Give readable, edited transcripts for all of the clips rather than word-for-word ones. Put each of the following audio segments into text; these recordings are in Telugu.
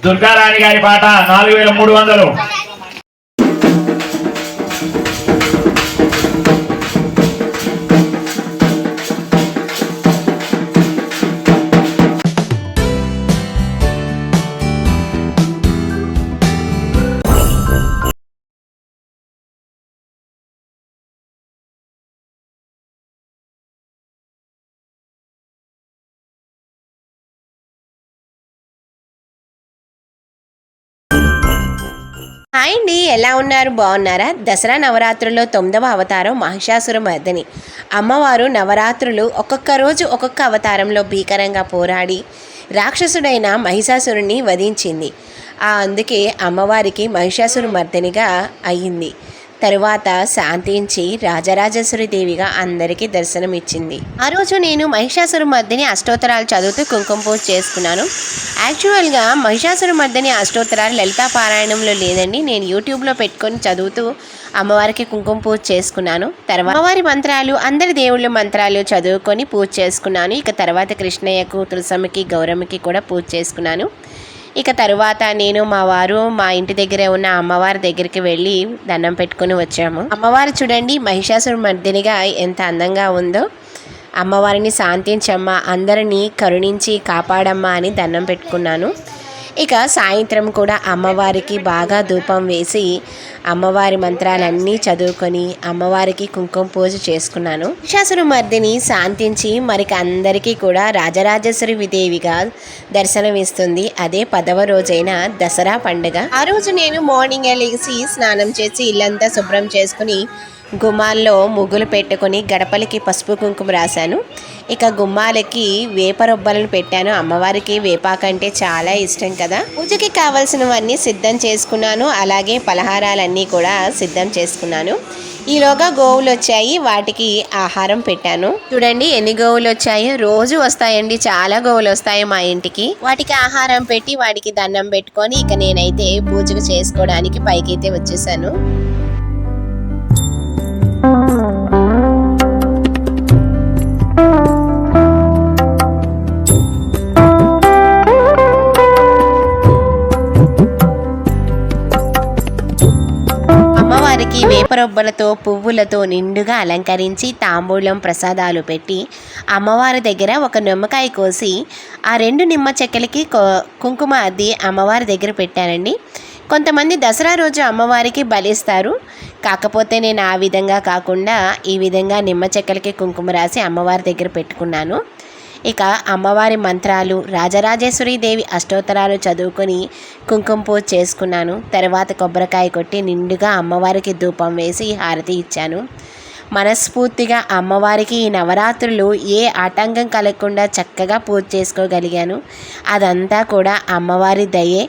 దుర్గారాణి గారి పాట 4300. హాయ్ అండి, ఎలా ఉన్నారు? బాగున్నారా? దసరా నవరాత్రుల్లో 9వ అవతారం మహిషాసుర మర్దిని. అమ్మవారు నవరాత్రులు ఒక్కొక్క రోజు ఒక్కొక్క అవతారంలో భీకరంగా పోరాడి రాక్షసుడైన మహిషాసురుణ్ణి వధించింది. అందుకే అమ్మవారికి మహిషాసుర మర్దినిగా అయ్యింది. తరువాత శాంతించి రాజరాజేశ్వరి దేవిగా అందరికీ దర్శనమిచ్చింది. ఆ రోజు నేను మహిషాసుర మర్దిని అష్టోత్తరాలు చదువుతూ కుంకుమ పూజ చేసుకున్నాను. యాక్చువల్గా మహిషాసుర మర్దిని అష్టోత్తరాలు లలితా పారాయణంలో లేదండి. నేను యూట్యూబ్లో పెట్టుకొని చదువుతూ అమ్మవారికి కుంకుమ పూజ చేసుకున్నాను. తర్వాత అమ్మవారి మంత్రాలు, అందరి దేవుళ్ళ మంత్రాలు చదువుకొని పూజ చేసుకున్నాను. ఇక తర్వాత కృష్ణయ్యకు, తులసమ్మకి, గౌరమ్మకి కూడా పూజ చేసుకున్నాను. ఇక తరువాత నేను మా వారు మా ఇంటి దగ్గరే ఉన్న అమ్మవారి దగ్గరికి వెళ్ళి దండం పెట్టుకుని వచ్చాము. అమ్మవారు చూడండి మహిషాసుర మర్దినిగా ఎంత అందంగా ఉందో. అమ్మవారిని శాంతించమ్మా, అందరినీ కరుణించి కాపాడమ్మా అని దండం పెట్టుకున్నాను. ఇక సాయంత్రం కూడా అమ్మవారికి బాగా ధూపం వేసి అమ్మవారి మంత్రాలన్నీ చదువుకొని అమ్మవారికి కుంకుమ పూజ చేసుకున్నాను. మహిషాసుర మర్దిని శాంతించి మరికి అందరికీ కూడా రాజరాజేశ్వరి విదేవిగా దర్శనమిస్తుంది. అదే 10వ రోజైన దసరా పండుగ. ఆ రోజు నేను మార్నింగ్ లేచి స్నానం చేసి ఇల్లంతా శుభ్రం చేసుకుని గుమ్మాల్లో ముగ్గులు పెట్టుకొని గడపలకి పసుపు కుంకుమ రాశాను. ఇక గుమ్మాలకి వేపరొబ్బలను పెట్టాను. అమ్మవారికి వేపాకు అంటే చాలా ఇష్టం కదా. పూజకి కావాల్సినవన్నీ సిద్ధం చేసుకున్నాను. అలాగే పలహారాలన్నీ కూడా సిద్ధం చేసుకున్నాను. ఈలోగా గోవులు వచ్చాయి, వాటికి ఆహారం పెట్టాను. చూడండి ఎన్ని గోవులు వచ్చాయో. రోజు వస్తాయండి, చాలా గోవులు వస్తాయి మా ఇంటికి. వాటికి ఆహారం పెట్టి వాటికి దండం పెట్టుకొని ఇక నేనైతే పూజకు చేసుకోవడానికి పైకైతే వచ్చేసాను. అమ్మవారికి వేపరొబ్బలతో పువ్వులతో నిండుగా అలంకరించి తాంబూలం ప్రసాదాలు పెట్టి అమ్మవారి దగ్గర ఒక నిమ్మకాయ కోసి ఆ 2 నిమ్మ చెక్కలకి కుంకుమ అద్ది అమ్మవారి దగ్గర పెట్టానండి. కొంతమంది దసరా రోజు అమ్మవారికి బలిస్తారు. కాకపోతే నేను ఆ విధంగా కాకుండా ఈ విధంగా నిమ్మ చెక్కలకి కుంకుమ రాసి అమ్మవారి దగ్గర పెట్టుకున్నాను. ఇక అమ్మవారి మంత్రాలు, రాజరాజేశ్వరి దేవి అష్టోత్తరాలు చదువుకొని కుంకుమ పూజ చేసుకున్నాను. తర్వాత కొబ్బరికాయ కొట్టి నిండుగా అమ్మవారికి ధూపం వేసి హారతి ఇచ్చాను. మనస్ఫూర్తిగా అమ్మవారికి ఈ నవరాత్రులు ఏ ఆటంకం కలగకుండా చక్కగా పూజ చేసుకోగలిగాను. అదంతా కూడా అమ్మవారి దయే.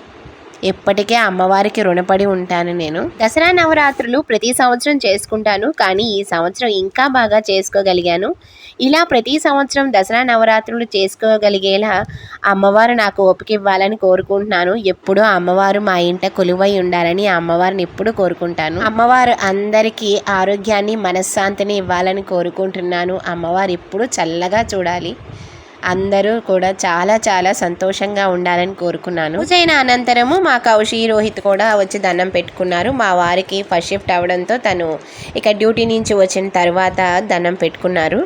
ఎప్పటికే అమ్మవారికి రుణపడి ఉంటాను నేను. దసరా నవరాత్రులు ప్రతి సంవత్సరం చేసుకుంటాను, కానీ ఈ సంవత్సరం ఇంకా బాగా చేసుకోగలిగాను. ఇలా ప్రతి సంవత్సరం దసరా నవరాత్రులు చేసుకోగలిగేలా అమ్మవారు నాకు ఓపిక ఇవ్వాలని కోరుకుంటున్నాను. ఎప్పుడూ అమ్మవారు మా ఇంట కొలువై ఉండాలని అమ్మవారిని ఎప్పుడు కోరుకుంటాను. అమ్మవారు అందరికీ ఆరోగ్యాన్ని, మనశ్శాంతిని ఇవ్వాలని కోరుకుంటున్నాను. అమ్మవారు ఎప్పుడు చల్లగా చూడాలి, అందరూ కూడా చాలా చాలా సంతోషంగా ఉండాలని కోరుకున్నాను. పూజైన అనంతరము మా కౌశి, రోహిత్ కూడా వచ్చి దండం పెట్టుకున్నారు. మా వారికి ఫస్ట్ షిఫ్ట్ అవడంతో తను ఇక డ్యూటీ నుంచి వచ్చిన తర్వాత దండం పెట్టుకున్నారు.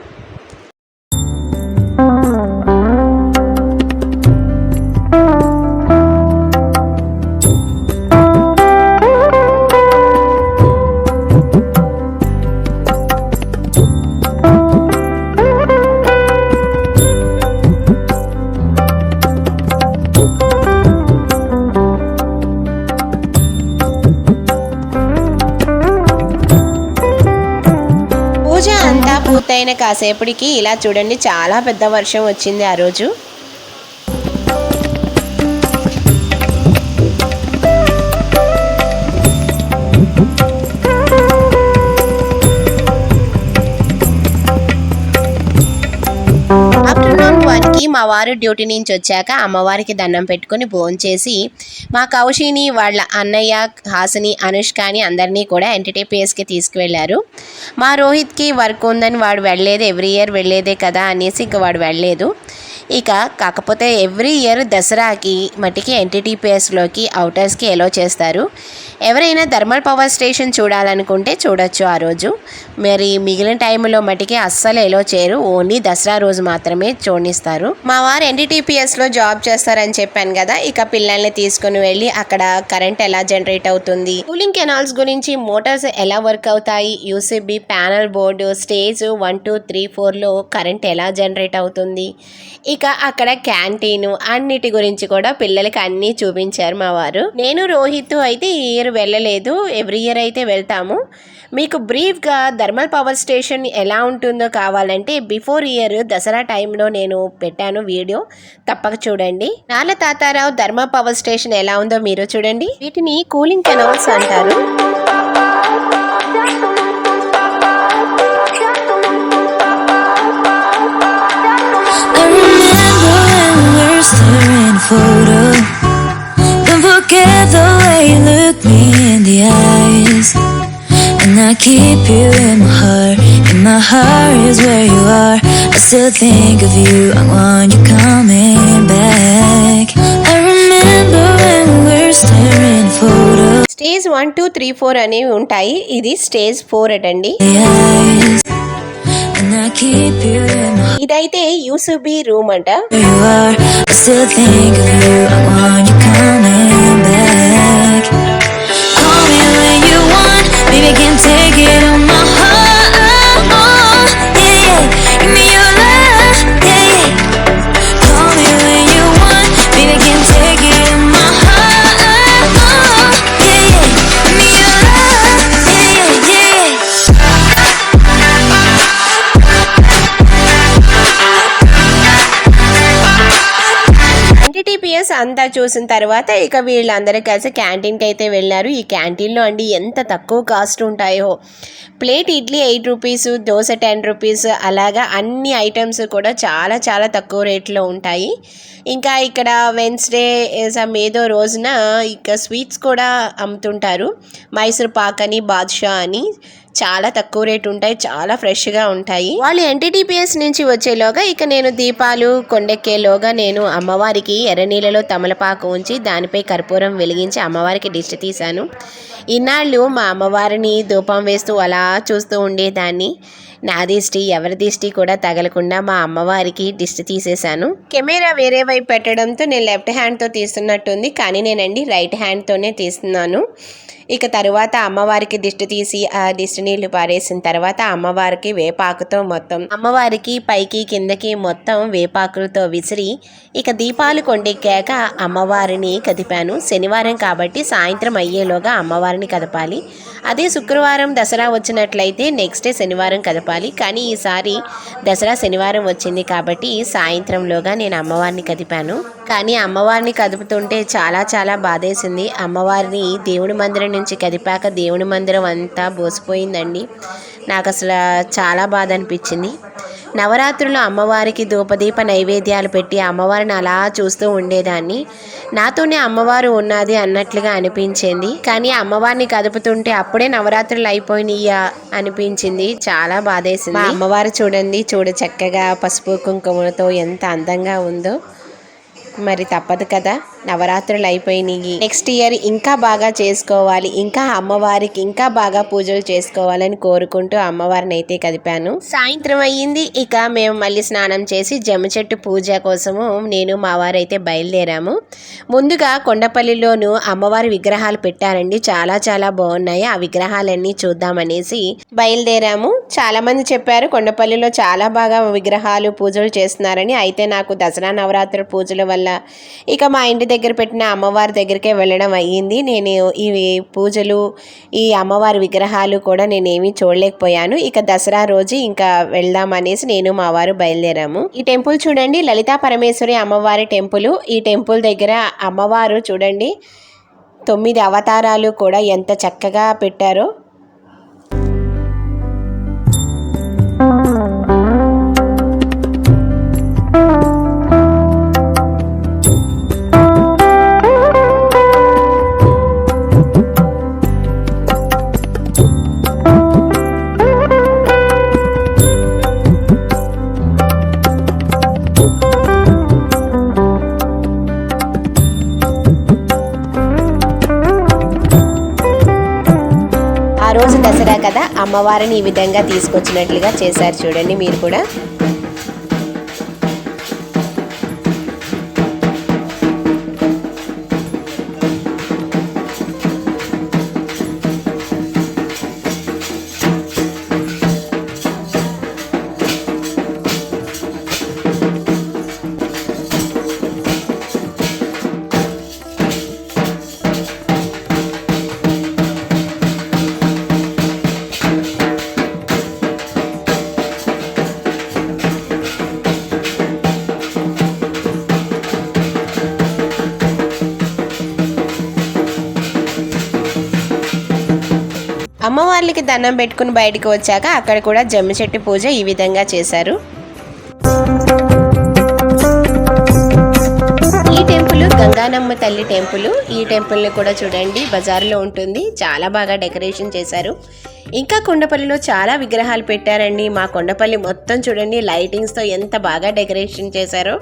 పూర్తయిన కాసేపటికి ఇలా చూడండి చాలా పెద్ద వర్షం వచ్చింది ఆ రోజు. ఆఫ్టర్నూన్ 1కి మా వారు డ్యూటీ నుంచి వచ్చాక అమ్మవారికి దండం పెట్టుకుని భోంచేసి మా కౌశిని వాళ్ళ అన్నయ్య హాసిని అనుష్కని అందరినీ కూడా ఎన్టీటీపీఎస్కి తీసుకువెళ్ళారు. మా రోహిత్కి వర్క్ ఉందని వాడు వెళ్ళలేదు, ఎవ్రీ ఇయర్ వెళ్ళేదే కదా అనేసి ఇంక వాడు వెళ్ళలేదు. ఇక కాకపోతే ఎవ్రీ ఇయర్ దసరాకి మట్టికి ఎన్టీటీపీఎస్లోకి అవుటర్స్కి ఎలో చేస్తారు. ఎవరైనా థర్మల్ పవర్ స్టేషన్ చూడాలనుకుంటే చూడొచ్చు ఆ రోజు. మరి మిగిలిన టైంలో మట్టికి అస్సలు ఎలో చేయరు, ఓన్లీ దసరా రోజు మాత్రమే చూడనిస్తారు. మా వారు ఎన్టీటీపీఎస్లో జాబ్ చేస్తారని చెప్పాను కదా, ఇక పిల్లల్ని తీసుకుని వెళ్ళి అక్కడ కరెంట్ ఎలా జనరేట్ అవుతుంది, కూలింగ్ కెనాల్స్ గురించి, మోటార్స్ ఎలా వర్క్ అవుతాయి, యూసీబీ ప్యానల్ బోర్డు, స్టేజ్ 1, 2, 3, 4లో కరెంట్ ఎలా జనరేట్ అవుతుంది, ఇక అక్కడ క్యాంటీన్ అన్నిటి గురించి కూడా పిల్లలకి అన్నీ చూపించారు మా వారు. నేను రోహిత్ అయితే ఈ ఇయర్ వెళ్ళలేదు, ఎవ్రీ ఇయర్ అయితే వెళ్తాము. మీకు బ్రీఫ్గా థర్మల్ పవర్ స్టేషన్ ఎలా ఉంటుందో కావాలంటే బిఫోర్ ఇయర్ దసరా టైంలో నేను పెట్టాను వీడియో, తప్పక చూడండి. నాల తాతారావు థర్మల్ పవర్ స్టేషన్ ఎలా ఉందో మీరు చూడండి. వీటిని కూలింగ్ కెనాల్స్ అంటారు. Photo. Don't forget the way you look me in the eyes, and I keep you in my heart is where you are. I still think of you, I want you coming back. I remember when we were staring photos. Stage 1, 2, 3, 4 అనేవి ఉంటాయి, ఇది స్టేజ్ 4 అటండి. ఇదైతే యూసీబీ రూమ్ అంట. అంతా చూసిన తర్వాత ఇక వీళ్ళందరూ కలిసి క్యాంటీన్కి అయితే వెళ్ళారు. ఈ క్యాంటీన్లో అండి ఎంత తక్కువ కాస్ట్ ఉంటాయో, plate idli 8 rupees, dosa 10 rupees, అలాగా అన్ని ఐటమ్స్ కూడా చాలా చాలా తక్కువ రేట్లో ఉంటాయి. ఇంకా ఇక్కడ వెన్స్డే ఏదో రోజున ఇక స్వీట్స్ కూడా అమ్ముతుంటారు, మైసూర్ పాక్ అని, బాదుషా అని, చాలా తక్కువ రేటు ఉంటాయి, చాలా ఫ్రెష్గా ఉంటాయి. వాళ్ళు ఎన్టీటీపీఎస్ నుంచి వచ్చేలోగా ఇక నేను దీపాలు కొండెక్కేలోగా నేను అమ్మవారికి ఎర్రనీళ్ళలో తమలపాకు ఉంచి దానిపై కర్పూరం వెలిగించి అమ్మవారికి దిష్టి తీశాను. ఇన్నాళ్ళు మా అమ్మవారిని ధూపం వేస్తూ అలా చూస్తూ ఉండేదాన్ని. నా దిష్టి ఎవరి దిష్టి కూడా తగలకుండా మా అమ్మవారికి దిష్టి తీసేశాను. కెమెరా వేరే వైపు పెట్టడంతో నేను లెఫ్ట్ హ్యాండ్తో తీస్తున్నట్టుంది, కానీ నేనండి రైట్ హ్యాండ్తోనే తీస్తున్నాను. ఇక తరువాత అమ్మవారికి దిష్టి తీసి ఆ దిష్టి నీళ్లు పారేసిన తర్వాత అమ్మవారికి వేపాకుతో మొత్తం అమ్మవారికి పైకి కిందకి మొత్తం వేపాకులతో విసిరి ఇక దీపాలు కొండెక్కాక అమ్మవారిని కదిపాను. శనివారం కాబట్టి సాయంత్రం అయ్యేలోగా అమ్మవారిని కదపాలి. అదే శుక్రవారం దసరా వచ్చినట్లయితే నెక్స్ట్ డే శనివారం కదపాలి. కానీ ఈసారి దసరా శనివారం వచ్చింది కాబట్టి సాయంత్రంలోగా నేను అమ్మవారిని కదిపాను. కానీ అమ్మవారిని కదుపుతుంటే చాలా చాలా బాధేసింది. అమ్మవారిని దేవుని మందిరం నుంచి కదిపాక దేవుని మందిరం అంతా బోసిపోయిందండి. నాకు అసలు చాలా బాధ అనిపించింది. నవరాత్రులు అమ్మవారికి ధూపదీప నైవేద్యాలు పెట్టి అమ్మవారిని అలా చూస్తూ ఉండేదాన్ని. నాతోనే అమ్మవారు ఉన్నది అన్నట్లుగా అనిపించింది. కానీ అమ్మవారిని కదుపుతుంటే అప్పుడే నవరాత్రులు అయిపోయినాయా అనిపించింది. చాలా బాధేసింది. అమ్మవారు చూడండి, చక్కగా పసుపు కుంకుమలతో ఎంత అందంగా ఉందో. మరి తప్పదు కదా, నవరాత్రులు అయిపోయినాయి, నెక్స్ట్ ఇయర్ ఇంకా బాగా చేసుకోవాలి, ఇంకా అమ్మవారికి ఇంకా బాగా పూజలు చేసుకోవాలని కోరుకుంటూ అమ్మవారిని అయితే కదిపాను. సాయంత్రం అయ్యింది. ఇక మేము మళ్ళీ స్నానం చేసి జమ్మి చెట్టు పూజ కోసము నేను మా వారు అయితే బయలుదేరాము. ముందుగా కొండపల్లిలోను అమ్మవారి విగ్రహాలు పెట్టారండి, చాలా చాలా బాగున్నాయి. ఆ విగ్రహాలన్నీ చూద్దామనేసి బయలుదేరాము. చాలా మంది చెప్పారు కొండపల్లిలో చాలా బాగా విగ్రహాలు పూజలు చేస్తున్నారని. అయితే నాకు దసరా నవరాత్రుల పూజల వల్ల ఇక మా ఇంటి దగ్గర పెట్టిన అమ్మవారి దగ్గరికే వెళ్ళడం అయ్యింది. నేను ఈ పూజలు, ఈ అమ్మవారి విగ్రహాలు కూడా నేనేమీ చూడలేకపోయాను. ఇక దసరా రోజు ఇంకా వెళ్దామనేసి నేను మా వారు బయలుదేరాము. ఈ టెంపుల్ చూడండి, లలితా పరమేశ్వరి అమ్మవారి టెంపుల్. ఈ టెంపుల్ దగ్గర అమ్మవారు చూడండి 9 అవతారాలు కూడా ఎంత చక్కగా పెట్టారో. రోజు దసరా కదా, అమ్మవారిని ఈ విధంగా తీసుకొచ్చినట్లుగా చేశారు చూడండి మీరు కూడా. అమ్మవార్లకి దండం పెట్టుకుని బయటకు వచ్చాక అక్కడ కూడా జమ్మి చెట్టు పూజ ఈ విధంగా చేశారు. ఈ టెంపుల్ గంగానమ్మ తల్లి టెంపుల్. ఈ టెంపుల్ని కూడా చూడండి, బజార్లో ఉంటుంది. చాలా బాగా డెకరేషన్ చేశారు. ఇంకా కొండపల్లిలో చాలా విగ్రహాలు పెట్టారండి. మా కొండపల్లి మొత్తం చూడండి లైటింగ్స్తో ఎంత బాగా డెకరేషన్ చేశారో.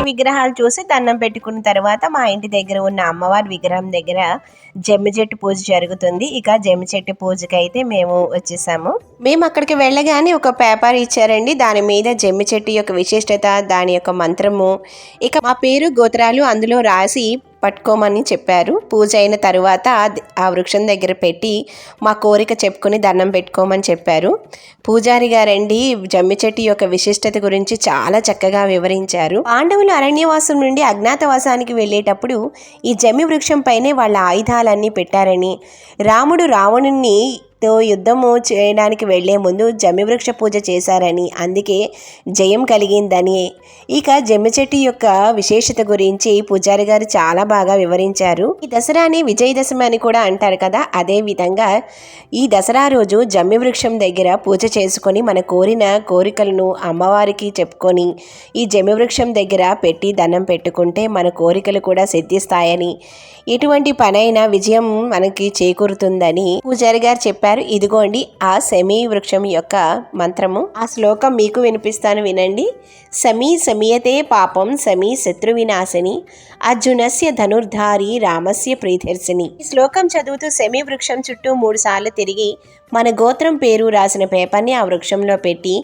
విగ్రహాలు చూసి దండం పెట్టుకున్న తర్వాత మా ఇంటి దగ్గర ఉన్న అమ్మవారి విగ్రహం దగ్గర జమ్మి చెట్టు పూజ జరుగుతుంది. ఇక జమ్మి చెట్టు పూజకి అయితే మేము వచ్చేసాము. మేము అక్కడికి వెళ్ళగానే ఒక పేపర్ ఇచ్చారండి. దాని మీద జమ్మి చెట్టు యొక్క విశిష్టత, దాని యొక్క మంత్రము, ఇక మా పేరు గోత్రాలు అందులో రాసి పట్టుకోమని చెప్పారు. పూజ అయిన తర్వాత ఆ వృక్షం దగ్గర పెట్టి మా కోరిక చెప్పుకొని దండం పెట్టుకోమని చెప్పారు. పూజారి గారండి జమ్మి చెట్టు యొక్క విశిష్టత గురించి చాలా చక్కగా వివరించారు. పాండవులు అరణ్యవాసం నుండి అజ్ఞాతవాసానికి వెళ్ళేటప్పుడు ఈ జమ్మి వృక్షం పైనే వాళ్ళ ఆయుధాలన్నీ పెట్టారని, రాముడు రావణుని తో యుద్ధము చేయడానికి వెళ్లే ముందు జమ్మి వృక్ష పూజ చేశారని, అందుకే జయం కలిగిందని, ఇక జమ్మి చెట్టు యొక్క విశేషత గురించి పూజారి గారు చాలా బాగా వివరించారు. ఈ దసరాని విజయదశమి అని కూడా అంటారు కదా, అదే విధంగా ఈ దసరా రోజు జమ్మి వృక్షం దగ్గర పూజ చేసుకొని మన కోరిన కోరికలను అమ్మవారికి చెప్పుకొని ఈ జమ్మి వృక్షం దగ్గర పెట్టి దండం పెట్టుకుంటే మన కోరికలు కూడా సిద్ధిస్తాయని, ఎటువంటి పనైనా విజయం మనకి చేకూరుతుందని పూజారి గారు చెప్పారు. ఇదిగోండి ఆ సమీ వృక్షం యొక్క మంత్రము. ఆ శ్లోకం మీకు వినిపిస్తాను, వినండి. సమీ సమీయతే పాపం సమీ శత్రు వినాశిని అర్జునస్య ధనుర్ధారి రామస్య ప్రియదర్శిని. ఈ శ్లోకం చదువుతూ సమీ వృక్షం చుట్టూ 3 సార్లు తిరిగి మన గోత్రం పేరు రాసిన పేపర్ని ఆ వృక్షంలో పెట్టి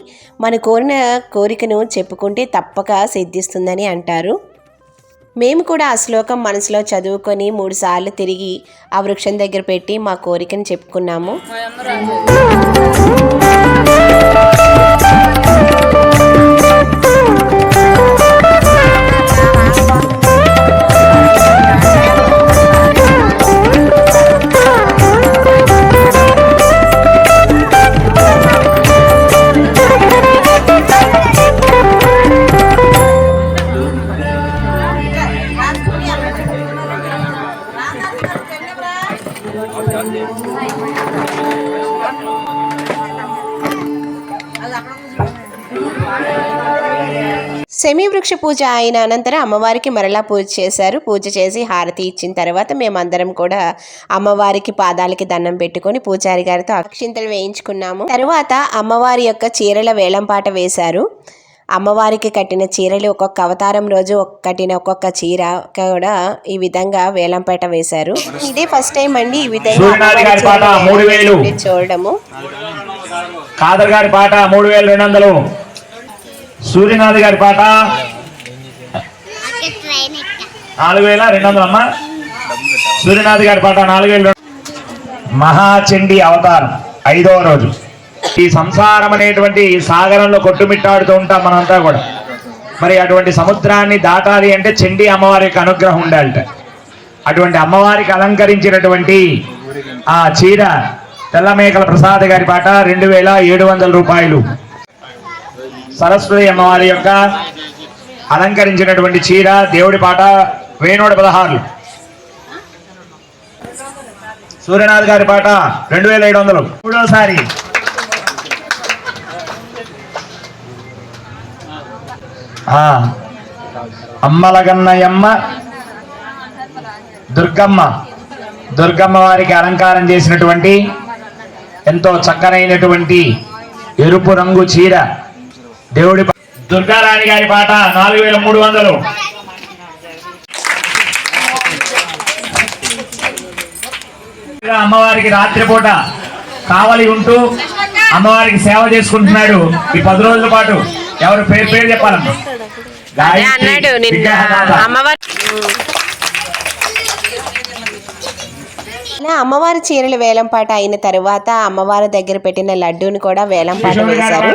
మన కోరిన కోరికను చెప్పుకుంటే తప్పక సిద్ధిస్తుందని అంటారు. మేము కూడా ఆ శ్లోకం మనసులో చదువుకొని 3 సార్లు తిరిగి ఆ వృక్షం దగ్గర పెట్టి మా కోరికను చెప్పుకున్నాము. సెమీ వృక్ష పూజ అయిన అనంతరం అమ్మవారికి మరలా పూజ చేశారు. పూజ చేసి హారతి ఇచ్చిన తర్వాత మేమందరం కూడా అమ్మవారికి పాదాలకి దండం పెట్టుకొని పూజారి గారితో అక్షింతలు వేయించుకున్నాము. తర్వాత అమ్మవారి యొక్క చీరల వేలంపాట వేశారు. అమ్మవారికి కట్టిన చీరలు ఒక్కొక్క అవతారం రోజు కట్టిన ఒక్కొక్క చీర కూడా ఈ విధంగా వేలంపేట వేశారు. ఇదే ఫస్ట్ టైం అండి ఈ విధంగా చూడడము. కాదర్ గారి పాట 3200, సూర్యనాథ్ గారి పాట 4200 అమ్మా. సూర్యనాథ్ గారి పాట 4000. మహాచండీ అవతారం 5వ రోజు. ఈ సంసారం అనేటువంటి సాగరంలో కొట్టుమిట్టాడుతూ ఉంటాం మనంతా కూడా. మరి అటువంటి సముద్రాన్ని దాటాలి అంటే చండీ అమ్మవారి యొక్క అనుగ్రహం ఉండాలట. అటువంటి అమ్మవారికి అలంకరించినటువంటి ఆ చీర తెల్లమేకల ప్రసాద్ గారి పాట 2700 రూపాయలు. సరస్వతి అమ్మవారి యొక్క అలంకరించినటువంటి చీర దేవుడి పాట 1600. సూర్యనాథ్ గారి పాట 2700. మూడోసారి అమ్మలగన్నయమ్మ దుర్గమ్మ వారికి అలంకారం చేసినటువంటి ఎంతో చక్కనైనటువంటి ఎరుపు రంగు చీర దేవుడి. దుర్గారాణి గారి పాట 4300. అమ్మవారికి రాత్రిపూట కావలి ఉంటూ అమ్మవారికి సేవ చేసుకుంటున్నాడు ఈ 10 రోజుల పాటు. ఎవరు పేరు చెప్పాలమ్మా? అన్నాడు నిన్న అమ్మవారి. అమ్మవారి చీరలు వేలంపాట అయిన తరువాత అమ్మవారి దగ్గర పెట్టిన లడ్డూని కూడా వేలంపాట వేశారు.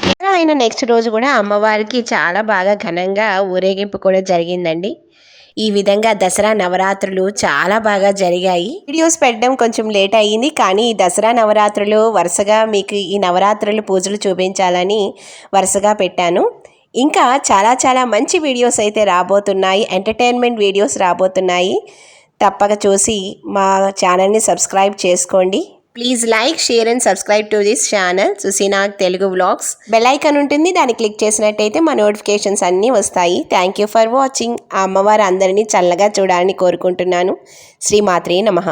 2016లో అయిన నెక్స్ట్ రోజు కూడా అమ్మవారికి చాలా బాగా ఘనంగా ఊరేగింపు కూడా జరిగిందండి. ఈ విధంగా దసరా నవరాత్రులు చాలా బాగా జరిగాయి. వీడియోస్ పెట్టడం కొంచెం లేట్ అయ్యింది, కానీ ఈ దసరా నవరాత్రులు వరుసగా మీకు ఈ నవరాత్రులు పూజలు చూపించాలని వరుసగా పెట్టాను. ఇంకా చాలా మంచి వీడియోస్ అయితే రాబోతున్నాయి, ఎంటర్టైన్మెంట్ వీడియోస్ రాబోతున్నాయి. తప్పక చూసి మా ఛానల్ని సబ్స్క్రైబ్ చేసుకోండి. Please like, share and subscribe to this channel Susinag Telugu vlogs. Bell icon ఉంటుంది, దాన్ని క్లిక్ చేసినట్టయితే మా నోటిఫికేషన్స్ అన్నీ వస్తాయి. Thank you for watching. ఆ అమ్మవారు అందరినీ చల్లగా చూడాలని కోరుకుంటున్నాను. శ్రీమాత్రే నమః.